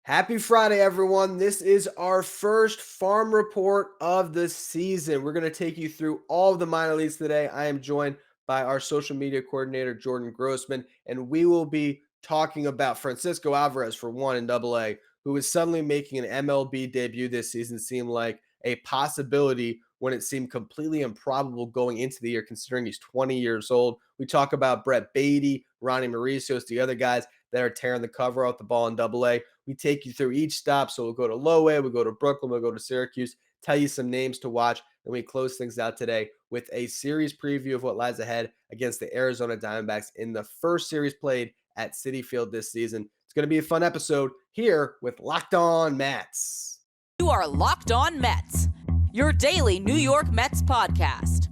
Happy Friday, everyone. This is our first farm report of the season. We're going to take you through all of the minor leagues today. I am joined by our social media coordinator, Jordan Grossman, and we will be talking about Francisco Alvarez for one in AA, who is suddenly making an MLB debut this season seem like a possibility when it seemed completely improbable going into the year, considering he's 20 years old. We talk about Brett Baty, Ronny Mauricio, the other guys that are tearing the cover off the ball in AA. We take you through each stop. So we'll go to Low A, we'll go to Brooklyn, we'll go to Syracuse, tell you some names to watch. And we close things out today with a series preview of what lies ahead against the Arizona Diamondbacks in the first series played at Citi Field this season. It's going to be a fun episode here with Locked On Mets. You are Locked On Mets, your daily New York Mets podcast.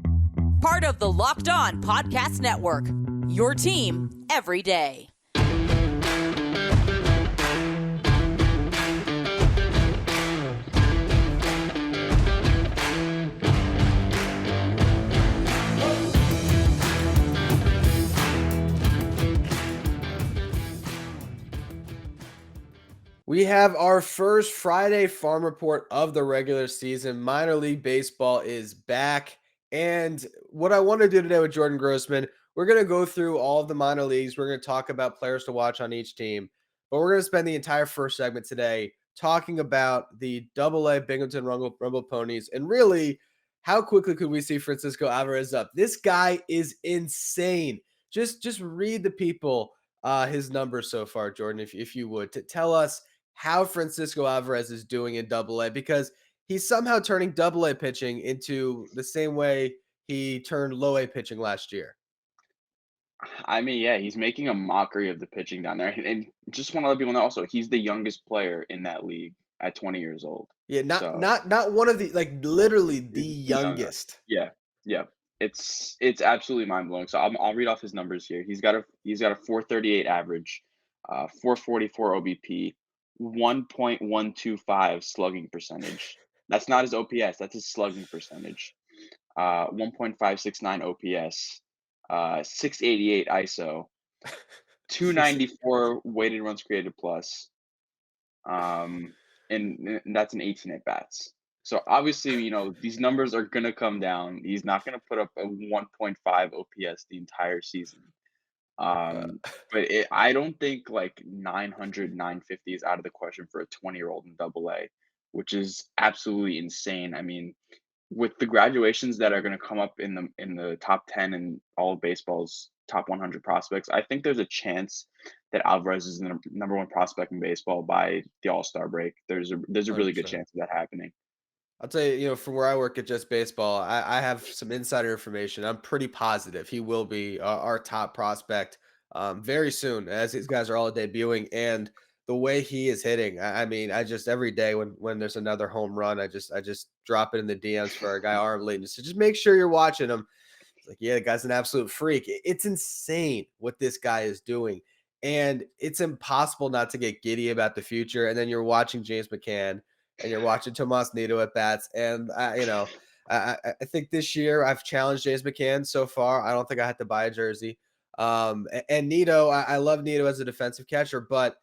Part of the Locked On Podcast Network, your team every day. We have our first Friday farm report of the regular season. Minor League Baseball is back. And what I want to do today with Jordan Grossman, we're going to go through all of the minor leagues. We're going to talk about players to watch on each team. But we're going to spend the entire first segment today talking about the AA Binghamton Rumble Ponies and really how quickly could we see Francisco Alvarez up. This guy is insane. Just read the people his numbers so far, Jordan, if you would, to tell us how Francisco Alvarez is doing in AA, because he's somehow turning AA pitching into the same way he turned low A pitching last year. I mean, yeah, he's making a mockery of the pitching down there. And just want to let people know also, he's the youngest player in that league at 20 years old. Yeah, not So not not one of the, like, literally the the younger. youngest. Yeah, yeah. It's absolutely mind blowing. So I'll read off his numbers here. He's got a 438 average, 444 OBP, 1.125 slugging percentage. That's not his OPS. That's his slugging percentage. 1.569 OPS, 688 ISO, 294 weighted runs created plus, and that's an 18 at bats. So obviously, these numbers are gonna come down. He's not gonna put up a 1.5 OPS the entire season. Uh, But I don't think like 900, 950 is out of the question for a 20-year-old in AA, which is absolutely insane. I mean, with the graduations that are going to come up in the top 10 in all of baseball's top 100 prospects, I think there's a chance that Alvarez is the number one prospect in baseball by the All-Star break. There's a really good 100%. chance of that happening. I'll tell you, from where I work at Just Baseball, I have some insider information. I'm pretty positive he will be our top prospect very soon, as these guys are all debuting. And the way he is hitting, I mean, I just every day when there's another home run, I just drop it in the DMs for our guy Arm Layton. So just make sure you're watching him. It's like, yeah, the guy's an absolute freak. It's insane what this guy is doing. And it's impossible not to get giddy about the future. And then you're watching James McCann and you're watching Tomas Nido at bats. And, I think this year I've challenged James McCann so far. I don't think I had to buy a jersey. And Nido, I love Nido as a defensive catcher, but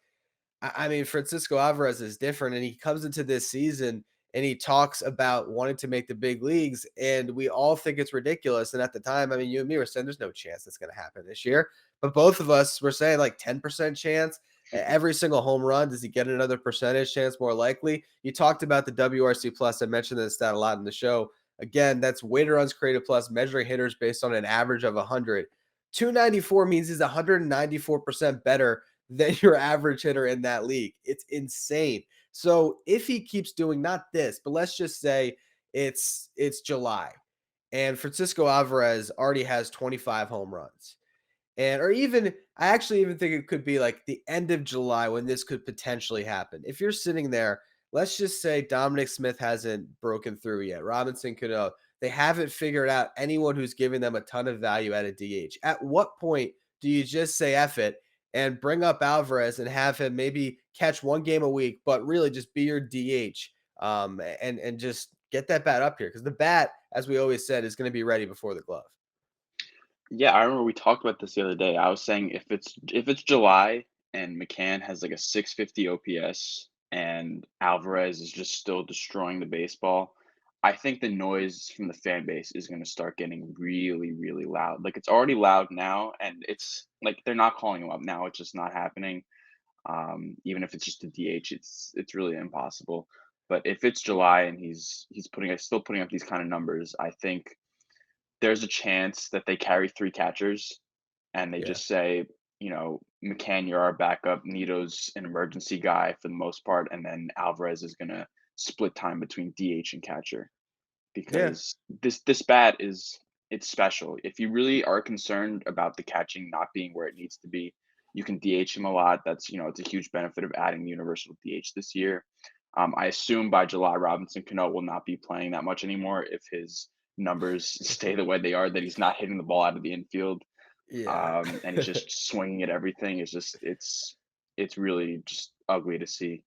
I mean, Francisco Alvarez is different, and he comes into this season and he talks about wanting to make the big leagues, and we all think it's ridiculous. And at the time, I mean, you and me were saying there's no chance that's going to happen this year, but both of us were saying like 10% chance. Every single home run, does he get another percentage chance more likely? You talked about the WRC plus. I mentioned this stat a lot in the show. Again, that's weighted runs created plus, measuring hitters based on an average of 100. 294 means he's 194% better than your average hitter in that league. It's insane. So if he keeps doing not this, but let's just say it's July and Francisco Alvarez already has 25 home runs. And or even I actually even think it could be like the end of July when this could potentially happen. If you're sitting there, let's just say Dominic Smith hasn't broken through yet. Robinson Cano, they haven't figured out anyone who's giving them a ton of value at a DH. At what point do you just say F it and bring up Alvarez and have him maybe catch one game a week, but really just be your DH, and just get that bat up here? Because the bat, as we always said, is going to be ready before the glove. Yeah, I remember we talked about this the other day. I was saying if it's July and McCann has like a 650 OPS and Alvarez is just still destroying the baseball, I think the noise from the fan base is going to start getting really, really loud. Like it's already loud now, and it's like they're not calling him up now. It's just not happening. Even if it's just a DH, it's really impossible. But if it's July and he's still putting up these kind of numbers, I think there's a chance that they carry three catchers and they Yeah. just say, McCann, you're our backup. Nito's an emergency guy for the most part, and then Alvarez is gonna split time between DH and catcher Yeah. because this bat it's special. If you really are concerned about the catching not being where it needs to be, you can DH him a lot. It's a huge benefit of adding the universal DH this year. I assume by July Robinson Cano will not be playing that much anymore if his numbers stay the way they are. That he's not hitting the ball out of the infield, Yeah. and he's just swinging at everything. It's really just ugly to see.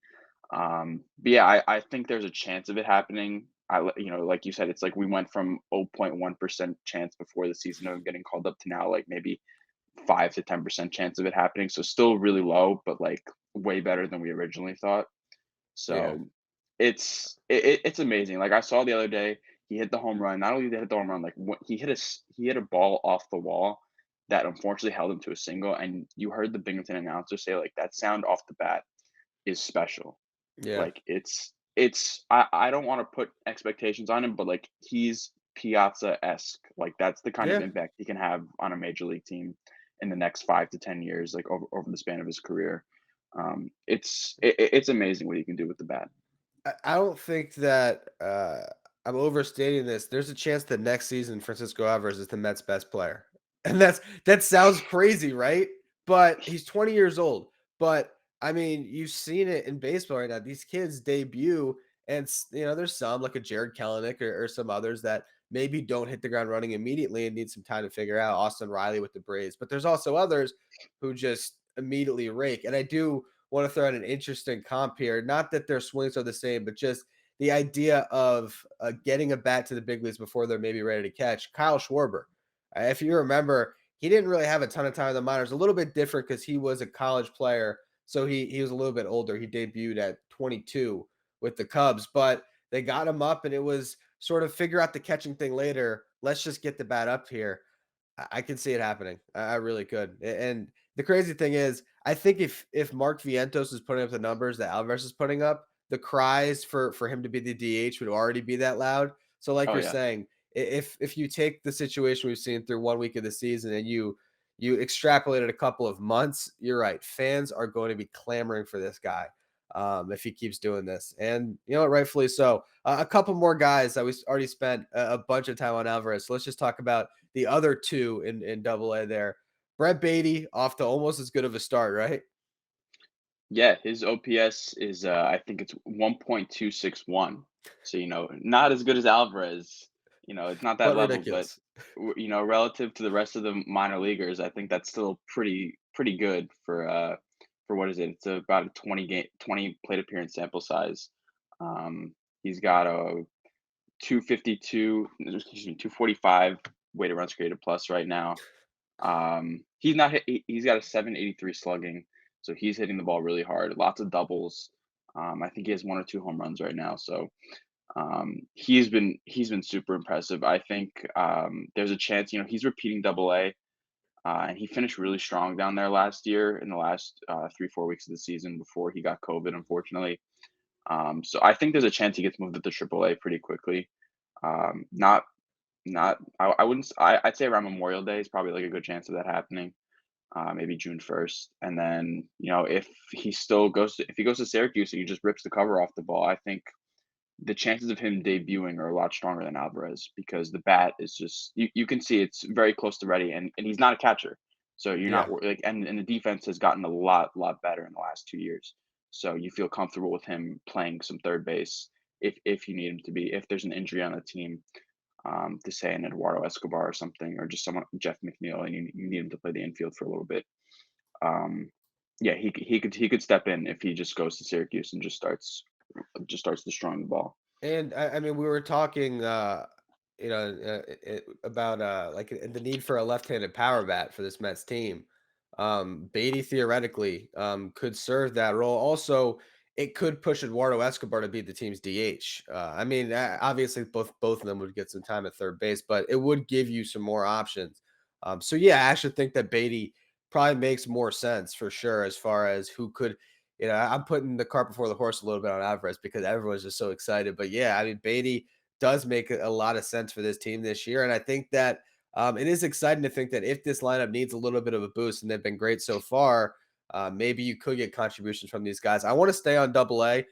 But yeah, I think there's a chance of it happening. Like you said, it's like we went from 0.1% chance before the season of him getting called up to now like maybe 5 to 10% chance of it happening. So still really low, but like way better than we originally thought. Yeah. So it's amazing. Like I saw the other day, he hit the home run. Not only did he hit the home run, like he hit a ball off the wall that unfortunately held him to a single. And you heard the Binghamton announcer say like that sound off the bat is special. Yeah. Like I don't want to put expectations on him, but like he's Piazza-esque. Like that's the kind of Yeah. impact he can have on a major league team in the next 5 to 10 years, like over the span of his career. It's amazing what he can do with the bat. I don't think that I'm overstating this. There's a chance that next season Francisco Alvarez is the Mets' best player, and that sounds crazy, right? But he's 20 years old. But I mean, you've seen it in baseball right now. These kids debut, and there's some like a Jared Kelenic or some others that maybe don't hit the ground running immediately and need some time to figure out. Austin Riley with the Braves, but there's also others who just immediately rake. And I do want to throw out an interesting comp here. Not that their swings are the same, but just the idea of getting a bat to the big leagues before they're maybe ready to catch. Kyle Schwarber, if you remember, he didn't really have a ton of time in the minors. A little bit different because he was a college player, so he was a little bit older. He debuted at 22 with the Cubs, but they got him up, and it was sort of figure out the catching thing later. Let's just get the bat up here. I can see it happening. I really could. And the crazy thing is, I think if Mark Vientos is putting up the numbers that Alvarez is putting up, the cries for him to be the DH would already be that loud. So, like Oh you're yeah. saying, if you take the situation we've seen through 1 week of the season and you extrapolate it a couple of months, you're right. Fans are going to be clamoring for this guy if he keeps doing this, and rightfully so. A couple more guys that we already spent a bunch of time on Alvarez. So let's just talk about the other two in Double A there. Brett Baty off to almost as good of a start, right? Yeah, his OPS is I think it's 1.261. So, not as good as Alvarez. It's not that But level, but ridiculous. relative to the rest of the minor leaguers, I think that's still pretty good for what is it? It's about a 20 plate appearance sample size. He's got a 252, excuse me, 245 weighted runs created plus right now. He's not hit, he's got a 783 slugging, so he's hitting the ball really hard. Lots of doubles. I think he has one or two home runs right now. So he's been super impressive. I think there's a chance. He's repeating Double A, and he finished really strong down there last year in the last 3 4 weeks of the season before he got COVID, unfortunately. So I think there's a chance he gets moved up to Triple A pretty quickly. Not not I wouldn't I'd say around Memorial Day is probably like a good chance of that happening. Maybe June 1st. And then, if he goes to Syracuse and he just rips the cover off the ball, I think the chances of him debuting are a lot stronger than Alvarez because the bat is just you can see it's very close to ready, and he's not a catcher. So you're Yeah. not like and the defense has gotten a lot better in the last 2 years. So you feel comfortable with him playing some third base if you need him to be. If there's an injury on the team, to say an Eduardo Escobar or something, or just someone Jeff McNeil, and you need him to play the infield for a little bit. Um, yeah, he could step in if he just goes to Syracuse and just starts destroying the ball. And I mean, we were talking, about like the need for a left-handed power bat for this Mets team. Beatty theoretically could serve that role. Also, it could push Eduardo Escobar to be the team's DH. I mean, obviously both of them would get some time at third base, but it would give you some more options. So yeah, I actually think that Baty probably makes more sense for sure as far as who could. I'm putting the cart before the horse a little bit on Alvarez because everyone's just so excited. But yeah, I mean, Baty does make a lot of sense for this team this year, and I think that it is exciting to think that if this lineup needs a little bit of a boost, and they've been great so far, maybe you could get contributions from these guys. I want to stay on double A,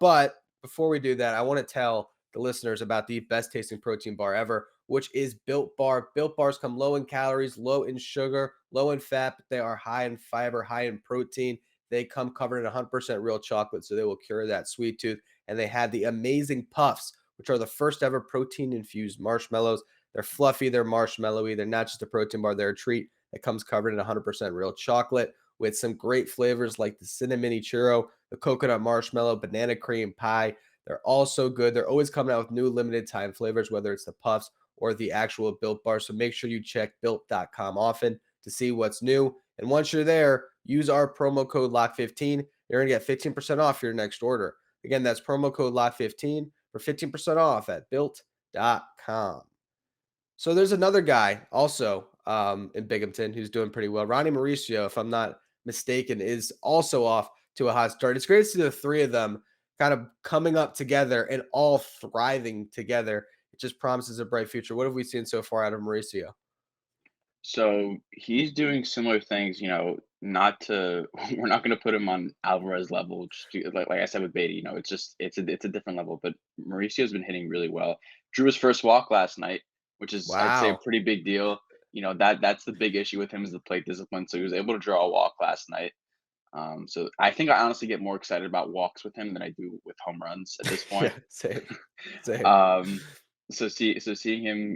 but before we do that, I want to tell the listeners about the best tasting protein bar ever, which is Built Bar. Built Bars come low in calories, low in sugar, low in fat, but they are high in fiber, high in protein. They come covered in 100% real chocolate, so they will cure that sweet tooth. And they have the amazing puffs, which are the first ever protein infused marshmallows. They're fluffy, they're marshmallowy. They're not just a protein bar, they're a treat that comes covered in 100% real chocolate with some great flavors like the cinnamon churro, the coconut marshmallow, banana cream pie. They're all so good. They're always coming out with new limited time flavors, whether it's the puffs or the actual Built Bar. So make sure you check built.com often to see what's new. And once you're there, use our promo code LOCK15. You're going to get 15% off your next order. Again, that's promo code LOCK15 for 15% off at built.com. So there's another guy also in Binghamton who's doing pretty well. Ronny Mauricio, if I'm not mistaken, is also off to a hot start. It's great to see the three of them kind of coming up together and all thriving together. It just promises a bright future. What have we seen so far out of Mauricio? So he's doing similar things, not to we're not going to put him on Alvarez level, just like I said with Baty, it's a different level. But Mauricio's been hitting really well. Drew his first walk last night, which is I'd say a Wow. pretty big deal. That's the big issue with him is the plate discipline. So he was able to draw a walk last night. So I think I honestly get more excited about walks with him than I do with home runs at this Yeah, point. same. Same. Um, so seeing him,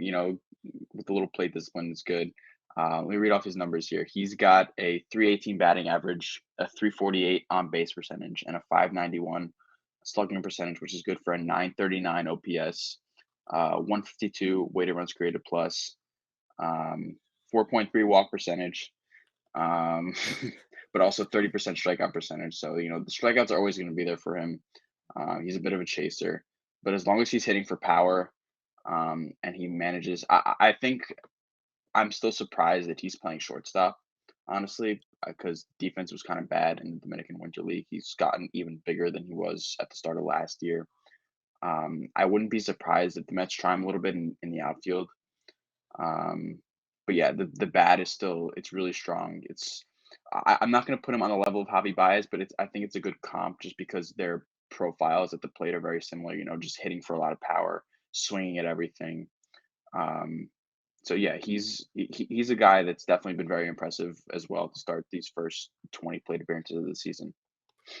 with the little plate discipline is good. Let me read off his numbers here. He's got a 318 batting average, a 348 on base percentage, and a 591 slugging percentage, which is good for a 939 OPS, 152 weighted runs created plus, 4.3 walk percentage, um, but also 30% strikeout percentage. So, the strikeouts are always going to be there for him. He's a bit of a chaser, but as long as he's hitting for power, and he manages, I think I'm still surprised that he's playing shortstop, honestly, because defense was kind of bad in the Dominican Winter League. He's gotten even bigger than he was at the start of last year. I wouldn't be surprised if the Mets try him a little bit in the outfield. Um, but yeah, the bat is still it's really strong. I'm not going to put him on the level of Javi Baez, but I think it's a good comp just because their profiles at the plate are very similar. Just hitting for a lot of power, swinging at everything. Um, so yeah, he's a guy that's definitely been very impressive as well to start these first 20 plate appearances of the season.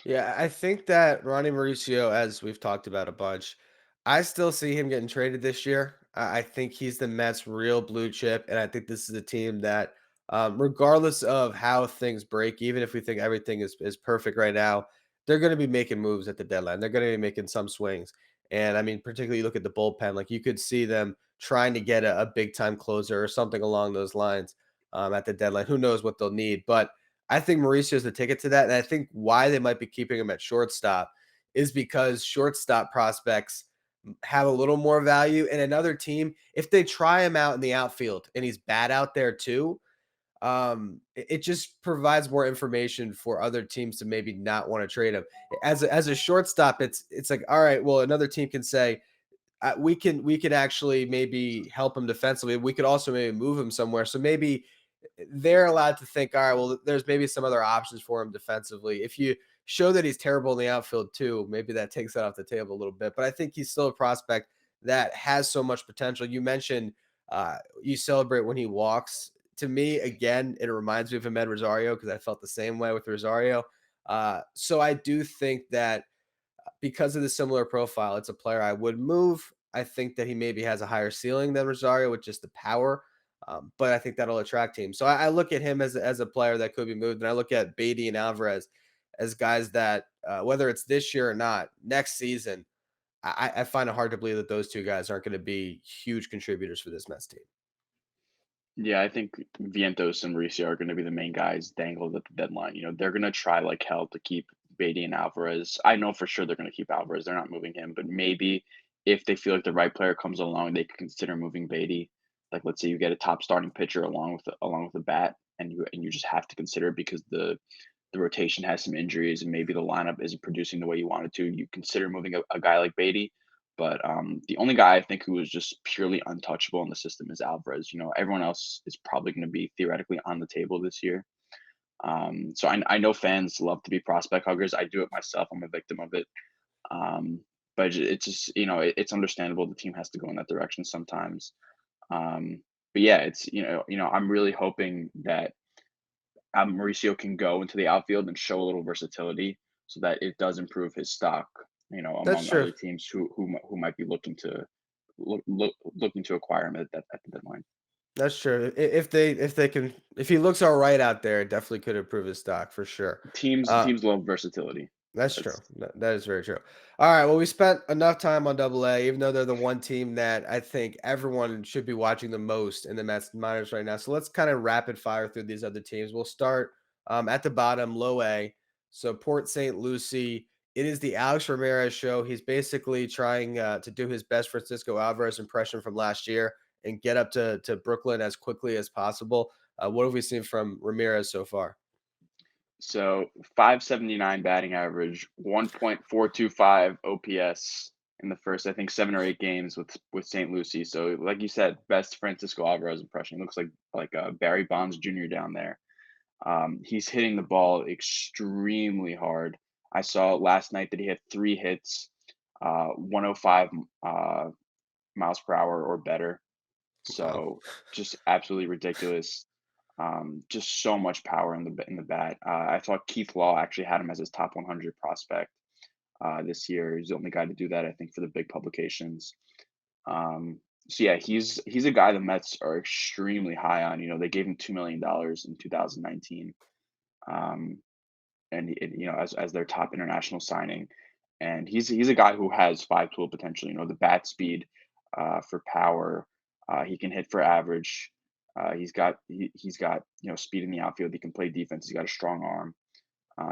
Yeah, I think that Ronnie Mauricio, as we've talked about a bunch, I still see him getting traded this year. I think he's the Mets' real blue chip, and I think this is a team that, regardless of how things break, even if we think everything is perfect right now, they're going to be making moves at the deadline. They're going to be making some swings, and I mean, particularly look at the bullpen. Like you could see them trying to get a big time closer or something along those lines at the deadline. Who knows what they'll need, but I think Mauricio is the ticket to that. And I think why they might be keeping him at shortstop is because shortstop prospects have a little more value. And another team, if they try him out in the outfield and he's bad out there too, it just provides more information for other teams to maybe not want to trade him. As a shortstop, it's like, all right, well, another team can say, we can actually maybe help him defensively. We could also maybe move him somewhere. So maybe they're allowed to think, all right, well, there's maybe some other options for him defensively. If you show that he's terrible in the outfield too, maybe that takes that off the table a little bit. But I think he's still a prospect that has so much potential. You mentioned you celebrate when he walks. To me, again, it reminds me of Ahmed Rosario because I felt the same way with Rosario. So I do think that because of the similar profile, it's a player I would move. I think that he maybe has a higher ceiling than Rosario with just the power, but I think that'll attract teams. So I look at him as a player that could be moved, and I look at Baty and Alvarez as guys that whether it's this year or not, next season, I find it hard to believe that those two guys aren't going to be huge contributors for this Mets team. Yeah, I think Vientos and Mauricio are going to be the main guys dangled at the deadline. They're going to try like hell to keep Baty and Alvarez. I know for sure they're going to keep Alvarez. They're not moving him, but maybe if they feel like the right player comes along, they could consider moving Baty. Like let's say you get a top starting pitcher along with the bat, and you just have to consider it because the rotation has some injuries and maybe the lineup isn't producing the way you want it to. You consider moving a guy like Baty. But the only guy I think who is just purely untouchable in the system is Alvarez. Everyone else is probably going to be theoretically on the table this year. So I know fans love to be prospect huggers. I do it myself. I'm a victim of it. Um, but it's just it's understandable the team has to go in that direction sometimes. But yeah, it's I'm really hoping that Mauricio can go into the outfield and show a little versatility so that it does improve his stock. That's Among true. other teams who might be looking to acquire him at the deadline. That's true. If he looks all right out there, it definitely could improve his stock for sure. Uh, Teams love versatility. that's true. That's That is very true. All right. Well, we spent enough time on Double A, even though they're the one team that I think everyone should be watching the most in the Mets minors right now. So let's kind of rapid fire through these other teams. We'll start at the bottom, low A. So Port St. Lucie. It is the Alex Ramirez show. He's basically trying to do his best Francisco Alvarez impression from last year and get up to Brooklyn as quickly as possible. What have we seen from Ramirez so far? So 579 batting average, 1.425 OPS in the first, I think, 7 or 8 games with St. Lucie. So, like you said, best Francisco Alvarez impression. He looks like Barry Bonds Jr. down there. He's hitting the ball extremely hard. I saw last night that he had 3 hits, 105 miles per hour or better. Wow. So just absolutely ridiculous. Just so much power in the bat. I thought Keith Law actually had him as his top 100 prospect this year. He's the only guy to do that, I think, for the big publications. So yeah, he's a guy the Mets are extremely high on. They gave him $2 million in 2019, um, as their top international signing, and he's a guy who has 5 tool potential. The bat speed for power. He can hit for average. He's got speed in the outfield. He can play defense. He's got a strong arm.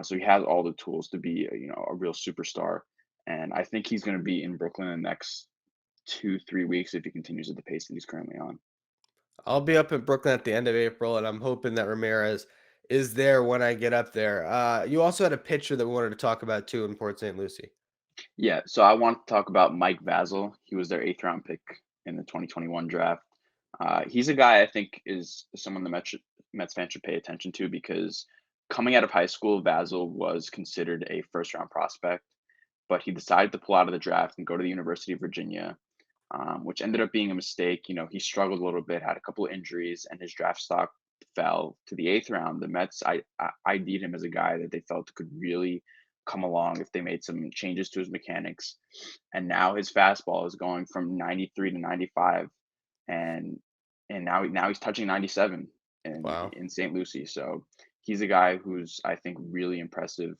So he has all the tools to be a real superstar. And I think he's going to be in Brooklyn in the next 2-3 weeks if he continues at the pace that he's currently on. I'll be up in Brooklyn at the end of April, and I'm hoping that Ramirez is there when I get up there. You also had a pitcher that we wanted to talk about too in Port St. Lucie. Yeah, so I want to talk about Mike Vasil. He was their 8th round pick in the 2021 draft. He's a guy I think is someone the Mets fans should pay attention to because coming out of high school, Vasil was considered a first round prospect, but he decided to pull out of the draft and go to the University of Virginia, which ended up being a mistake. He struggled a little bit, had a couple of injuries, and his draft stock fell to the 8th round. The Mets ID'd him as a guy that they felt could really come along if they made some changes to his mechanics. And now his fastball is going from 93 to 95, and now he's touching 97 Wow. in St. Lucie. So he's a guy who's I think really impressive.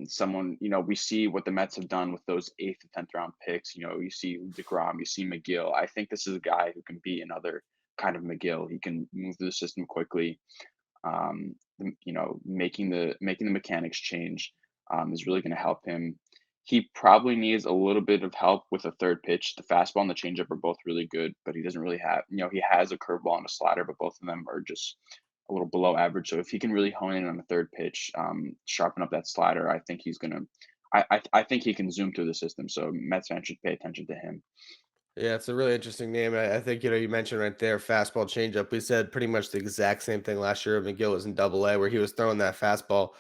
Someone, we see what the Mets have done with those 8th and 10th round picks. You see DeGrom, you see McGill. I think this is a guy who can be another kind of McGill. He can move through the system quickly. Making the mechanics change is really going to help him. He probably needs a little bit of help with a third pitch. The fastball and the changeup are both really good, but he doesn't really have. He has a curveball and a slider, but both of them are just a little below average. So if he can really hone in on the third pitch, sharpen up that slider, I think he's gonna. I think he can zoom through the system. So Mets fans should pay attention to him. Yeah, it's a really interesting name. I think you mentioned right there fastball changeup. We said pretty much the exact same thing last year. McGill was in Double A, where he was throwing that fastball,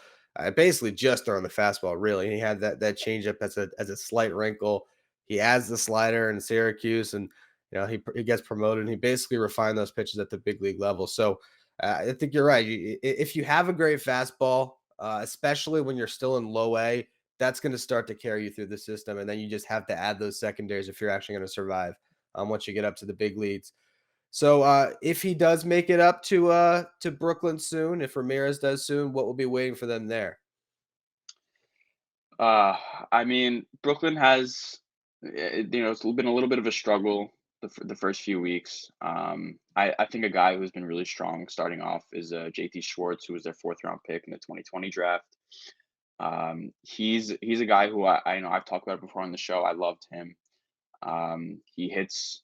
basically just throwing the fastball. Really, he had that changeup as a slight wrinkle. He adds the slider in Syracuse, and he gets promoted. And he basically refined those pitches at the big league level. So I think you're right. If you have a great fastball, especially when you're still in low A, that's going to start to carry you through the system. And then you just have to add those secondaries if you're actually going to survive once you get up to the big leagues. So if he does make it up to Brooklyn soon, if Ramirez does soon, what will be waiting for them there? Uh, I mean, Brooklyn has, it's been a little bit of a struggle the first few weeks. I think a guy who's been really strong starting off is JT Schwartz, who was their 4th round pick in the 2020 draft. He's a guy who I know I've talked about before on the show. I loved him. He hits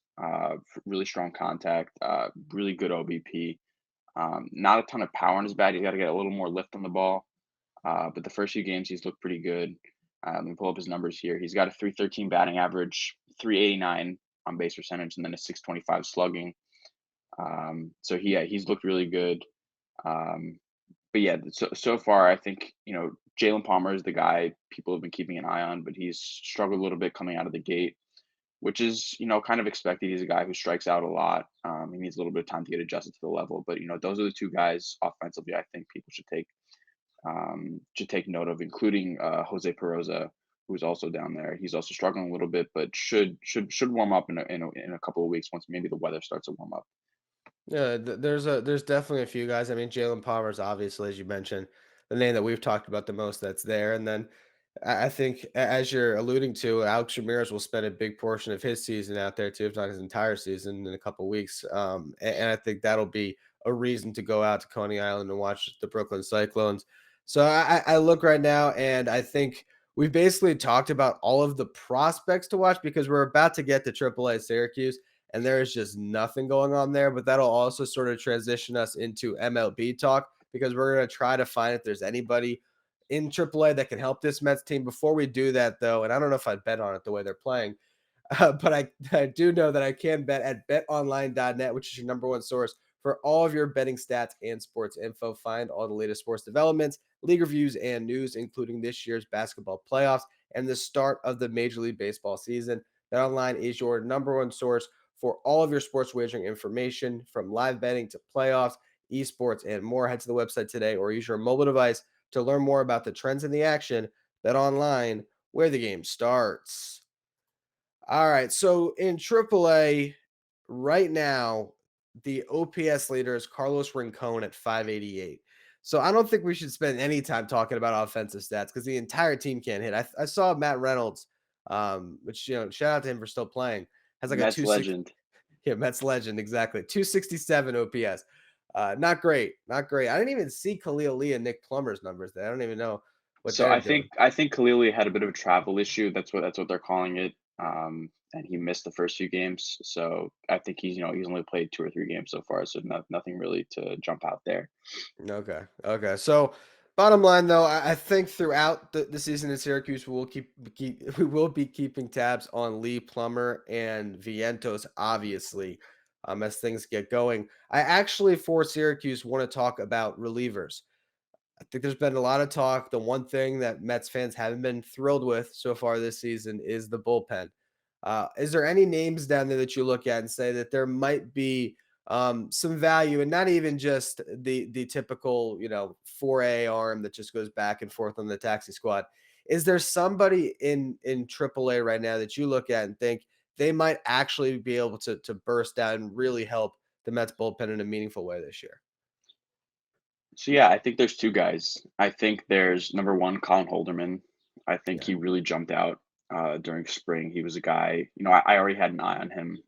really strong contact, really good OBP. Not a ton of power in his bat. He's got to get a little more lift on the ball. But the first few games, he's looked pretty good. Let me pull up his numbers here. He's got a 313 batting average, 389 on base percentage, and then a 625 slugging. So he's looked really good. Um, but yeah, so far, I think Jalen Palmer is the guy people have been keeping an eye on, but he's struggled a little bit coming out of the gate, which is kind of expected. He's a guy who strikes out a lot. He needs a little bit of time to get adjusted to the level, but those are the two guys offensively I think people should take note of, including Jose Peroza, who's also down there. He's also struggling a little bit, but should warm up in a couple of weeks once maybe the weather starts to warm up. Yeah, there's definitely a few guys. I mean, Jalen Palmer's obviously, as you mentioned, the name that we've talked about the most that's there. And then I think, as you're alluding to, Alex Ramirez will spend a big portion of his season out there too, if not his entire season, in a couple weeks. And I think that'll be a reason to go out to Coney Island and watch the Brooklyn Cyclones. So I look right now, and I think we've basically talked about all of the prospects to watch because we're about to get to AAA Syracuse, and there is just nothing going on there. But that'll also sort of transition us into MLB talk because we're going to try to find if there's anybody in AAA that can help this Mets team. Before we do that, though, and I don't know if I'd bet on it the way they're playing, but I do know that I can bet at betonline.net, which is your number one source for all of your betting stats and sports info. Find all the latest sports developments, league reviews, and news, including this year's basketball playoffs and the start of the Major League Baseball season. BetOnline is your number one source for all of your sports wagering information, from live betting to playoffs, esports, and more. Head to the website today or use your mobile device to learn more about the trends in the action. BetOnline, where the game starts. All right. So in AAA right now, the OPS leader is Carlos Rincon at 588. So I don't think we should spend any time talking about offensive stats because the entire team can't hit. I saw Matt Reynolds, which shout out to him for still playing, has like a Mets 260. legend. Yeah, Mets legend, exactly. 267 OPS. Not great. Not great. I didn't even see Khalil Lee and Nick Plummer's numbers there. I don't even know what So they're I doing. think I think Khalili had a bit of a travel issue. That's what they're calling it. And he missed the first few games. So I think he's only played 2 or 3 games so far. So nothing really to jump out there. Okay. Okay. So bottom line though, I think throughout the season in Syracuse, we will be keeping tabs on Lee Plummer and Vientos, obviously, as things get going. I actually for Syracuse want to talk about relievers. I think there's been a lot of talk. The one thing that Mets fans haven't been thrilled with so far this season is the bullpen. Is there any names down there that you look at and say that there might be some value, and not even just the typical 4A arm that just goes back and forth on the taxi squad? Is there somebody in AAA right now that you look at and think they might actually be able to burst out and really help the Mets bullpen in a meaningful way this year? So yeah, I think there's two guys. I think there's number one, Colin Holderman. I think Yeah. he really jumped out during spring. He was a guy, I already had an eye on him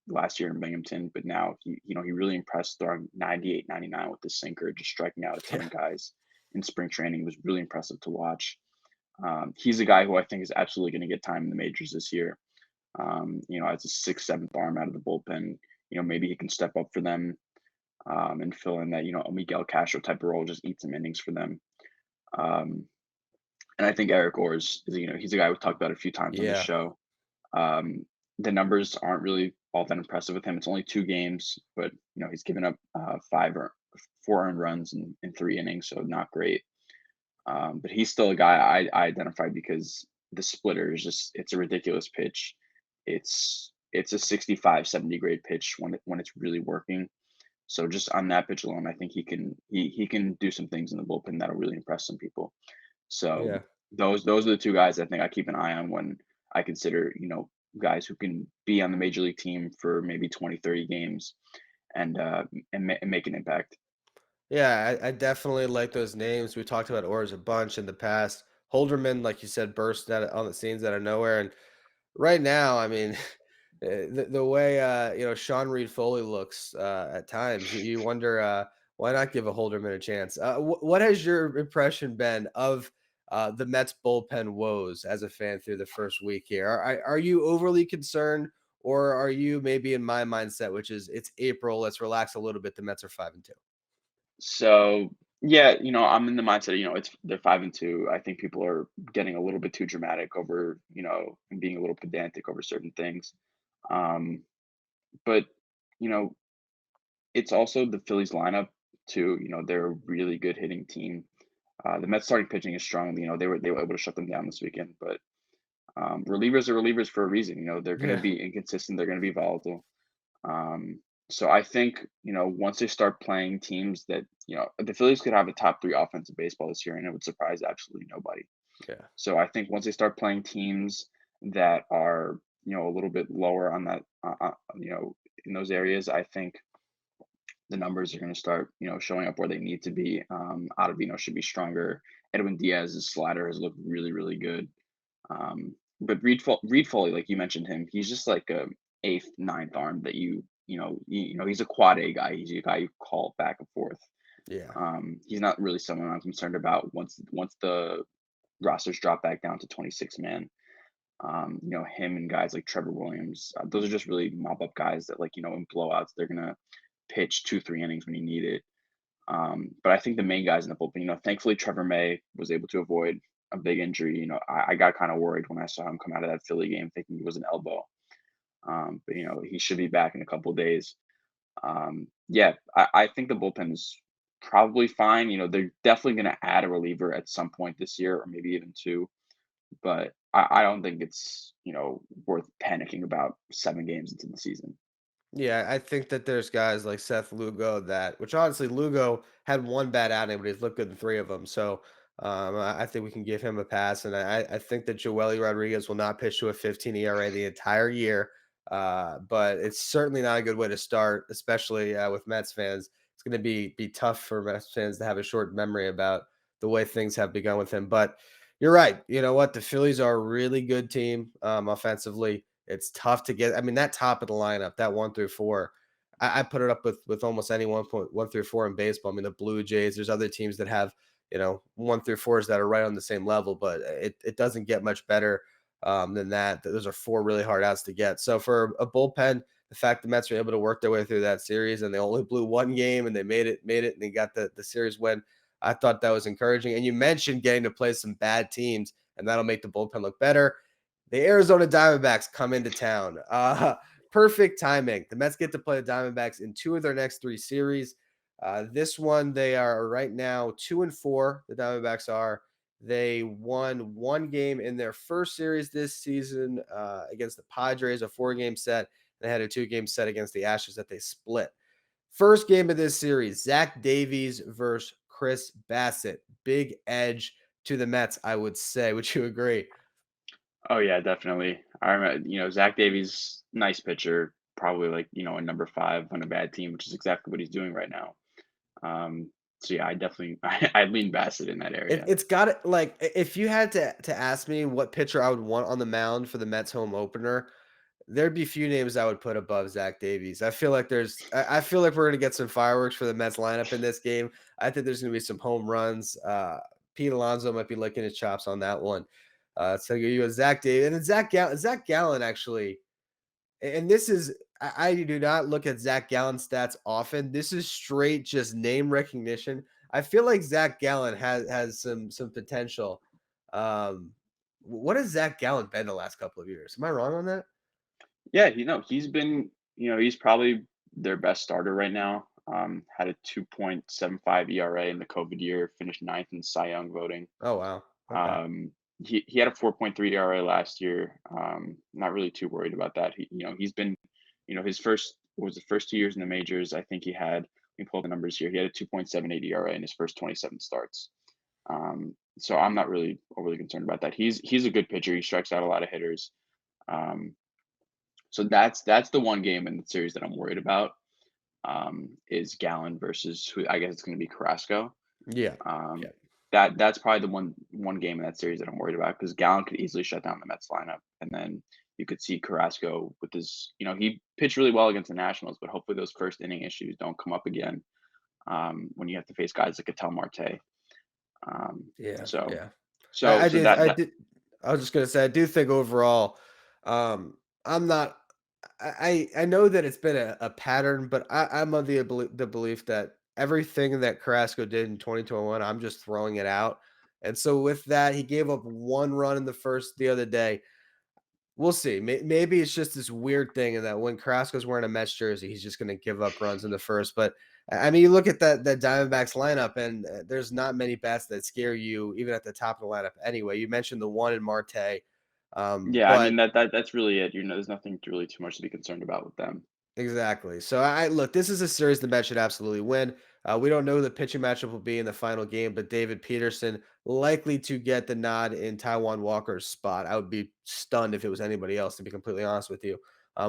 last year in Binghamton, but now he really impressed throwing 98, 99 with the sinker, just striking out a ton Yeah. of guys in spring training. It was really impressive to watch. He's a guy who I think is absolutely going to get time in the majors this year. As a sixth, seventh arm out of the bullpen, maybe he can step up for them and fill in that, a Miguel Castro type of role, just eat some innings for them. Um, and I think Eric Orr he's a guy we've talked about a few times on the Yeah. show. Um, the numbers aren't really all that impressive with him. It's only 2 games, but he's given up 4 earned runs in 3 innings, so not great. But he's still a guy I identified because the splitter is it's a ridiculous pitch. It's a 65, 70 grade pitch when it's really working. So just on that pitch alone, I think he can do some things in the bullpen that'll really impress some people. So Yeah. those are the two guys I think I keep an eye on when I consider, guys who can be on the major league team for maybe 20, 30 games and make an impact. Yeah, I definitely like those names. We talked about Orrs a bunch in the past. Holderman, like you said, burst out on the scenes out of nowhere. And right now, I mean, the way Sean Reed Foley looks at times, you wonder why not give a Holderman a chance. What has your impression been of the Mets bullpen woes as a fan through the first week here. Are you overly concerned, or are you maybe in my mindset, which is it's April, let's relax a little bit. The Mets are 5-2. So yeah, I'm in the mindset, they're 5-2. I think people are getting a little bit too dramatic over, and being a little pedantic over certain things. Um, but you know, it's also the Phillies lineup too. They're a really good hitting team. The Mets starting pitching is strong. They were able to shut them down this weekend, but relievers are relievers for a reason. They're going to Yeah, be inconsistent. They're going to be volatile. Um, so I think, once they start playing teams that, the Phillies could have a top three offensive baseball this year, and it would surprise absolutely nobody. yeah, So I think once they start playing teams that are, a little bit lower on that, in those areas, I think the numbers are going to start, showing up where they need to be. Ottavino should be stronger. Edwin Diaz's slider has looked really, really good. But Reed Foley, like you mentioned him, he's just like a eighth, ninth arm that he's a quad A guy. He's a guy you call back and forth. yeah. He's not really someone I'm concerned about once the rosters drop back down to 26 man. Him and guys like Trevor Williams, those are just really mop up guys that, like, in blowouts, they're gonna pitch 2, 3 innings when you need it. But I think the main guys in the bullpen, thankfully Trevor May was able to avoid a big injury. I got kind of worried when I saw him come out of that Philly game thinking it was an elbow. But he should be back in a couple of days. Yeah, I think the bullpen is probably fine. They're definitely going to add a reliever at some point this year, or maybe even two. But I don't think it's worth panicking about 7 games into the season. Yeah, I think that there's guys like Seth Lugo which honestly, Lugo had one bad outing, but he's looked good in three of them. So I think we can give him a pass. And I think that Joely Rodriguez will not pitch to a 15 ERA the entire year. But it's certainly not a good way to start, especially with Mets fans. It's going to be tough for Mets fans to have a short memory about the way things have begun with him. But you're right. You know what? The Phillies are a really good team offensively. It's tough to get. I mean, that top of the lineup, that 1 through 4, I put it up with almost any 1 through 4 in baseball. I mean, the Blue Jays. There's other teams that have 1 through 4s that are right on the same level, but it doesn't get much better than that. Those are 4 really hard outs to get. So for a bullpen, the fact the Mets were able to work their way through that series and they only blew one game and they made it, and they got the series win. I thought that was encouraging. And you mentioned getting to play some bad teams, and that'll make the bullpen look better. The Arizona Diamondbacks come into town. Perfect timing. The Mets get to play the Diamondbacks in 2 of their next 3 series. This one, they are right now 2-4. The Diamondbacks are. They won 1 game in their first series this season against the Padres, a 4-game set. They had a 2-game set against the Astros that they split. First game of this series, Zach Davies versus Chris Bassett. Big edge to the Mets, I would say. Would you agree? Oh yeah, definitely. I remember, Zach Davies, nice pitcher, probably like, a number five on a bad team, which is exactly what he's doing right now. So yeah, I definitely I'd lean Bassett in that area. It's got it. Like, if you had to ask me what pitcher I would want on the mound for the Mets home opener, there'd be few names I would put above Zach Davies. I feel like we're gonna get some fireworks for the Mets lineup in this game. I think there's gonna be some home runs. Pete Alonso might be licking his chops on that one. So you have Zach Davies and then Zach Gallen actually. And this is I do not look at Zach Gallen stats often. This is straight just name recognition. I feel like Zach Gallen has some potential. What has Zach Gallen been the last couple of years? Am I wrong on that? Yeah, he's been, he's probably their best starter right now. Had a 2.75 ERA in the COVID year, finished ninth in Cy Young voting. Oh wow. Okay. He had a 4.3 ERA last year. Not really too worried about that. He's been, his first 2 years in the majors. I think he had. Let me pull the numbers here. He had a 2.78 ERA in his first 27 starts. So I'm not really overly concerned about that. He's a good pitcher. He strikes out a lot of hitters. Um, so that's the one game in the series that I'm worried about. Is Gallen versus who I guess it's going to be Carrasco. Yeah. Um, Yeah. that's probably the one game in that series that I'm worried about because Gallen could easily shut down the Mets lineup, and then you could see Carrasco with his, he pitched really well against the Nationals, but hopefully those first inning issues don't come up again when you have to face guys like Atel Marte. Um, Yeah. so Yeah. So I so did. that I that did. I was just gonna say, I do think overall, um, I'm not. I know that it's been a pattern, but I'm of the belief that everything that Carrasco did in 2021, I'm just throwing it out. And so with that, he gave up 1 run in the first the other day. We'll see. Maybe it's just this weird thing, and that when Carrasco's wearing a Mets jersey, he's just going to give up runs in the first. But I mean, you look at that Diamondbacks lineup, and there's not many bats that scare you, even at the top of the lineup. Anyway, you mentioned the one in Marte, yeah, I mean, but that's really it. There's nothing really too much to be concerned about with them. exactly. So I look, this is a series the Mets should absolutely win. We don't know who the pitching matchup will be in the final game, but David Peterson likely to get the nod in Taiwan Walker's spot. I would be stunned if it was anybody else, to be completely honest with you.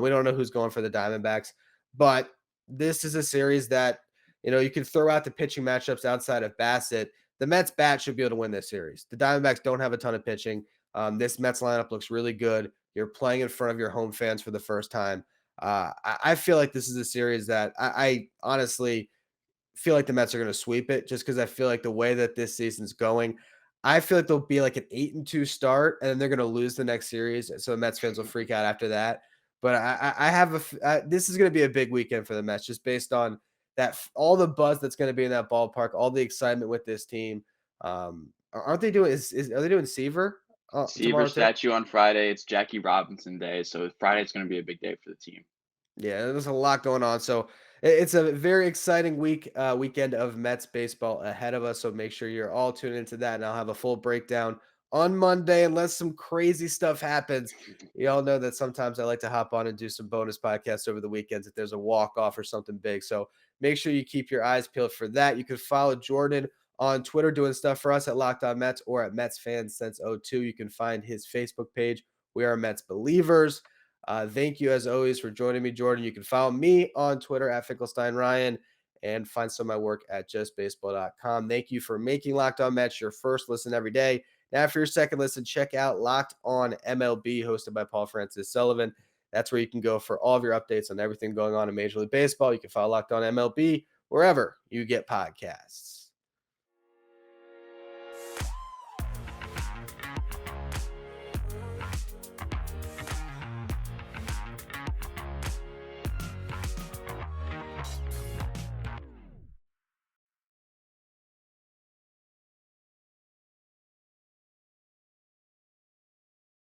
We don't know who's going for the Diamondbacks, but this is a series that you can throw out the pitching matchups outside of Bassett. The Mets bat should be able to win this series. The Diamondbacks don't have a ton of pitching. This Mets lineup looks really good. You're playing in front of your home fans for the first time. I feel like this is a series that I honestly feel like the Mets are going to sweep it, just because I feel like the way that this season's going, I feel like there'll be like an 8-2 start, and then they're going to lose the next series. So the Mets fans will freak out after that. But I have this is going to be a big weekend for the Mets, just based on all the buzz that's going to be in that ballpark, all the excitement with this team. Aren't they doing? Are they doing Seaver Seaver tomorrow too? statue on Friday. It's Jackie Robinson Day, so Friday's going to be a big day for the team. Yeah, there's a lot going on. So it's a very exciting weekend of Mets baseball ahead of us. So make sure you're all tuned into that, and I'll have a full breakdown on Monday, unless some crazy stuff happens. You all know that sometimes I like to hop on and do some bonus podcasts over the weekends if there's a walk off or something big. So make sure you keep your eyes peeled for that. You can follow Jordan on Twitter doing stuff for us at Locked On Mets, or at Mets Fans Since '02. You can find his Facebook page. We are Mets Believers. Thank you, as always, for joining me, Jordan. You can follow me on Twitter at Finkelstein Ryan, and find some of my work at justbaseball.com. Thank you for making Locked On Mets your first listen every day. Now, for your second listen, check out Locked On MLB, hosted by Paul Francis Sullivan. That's where you can go for all of your updates on everything going on in Major League Baseball. You can follow Locked On MLB wherever you get podcasts.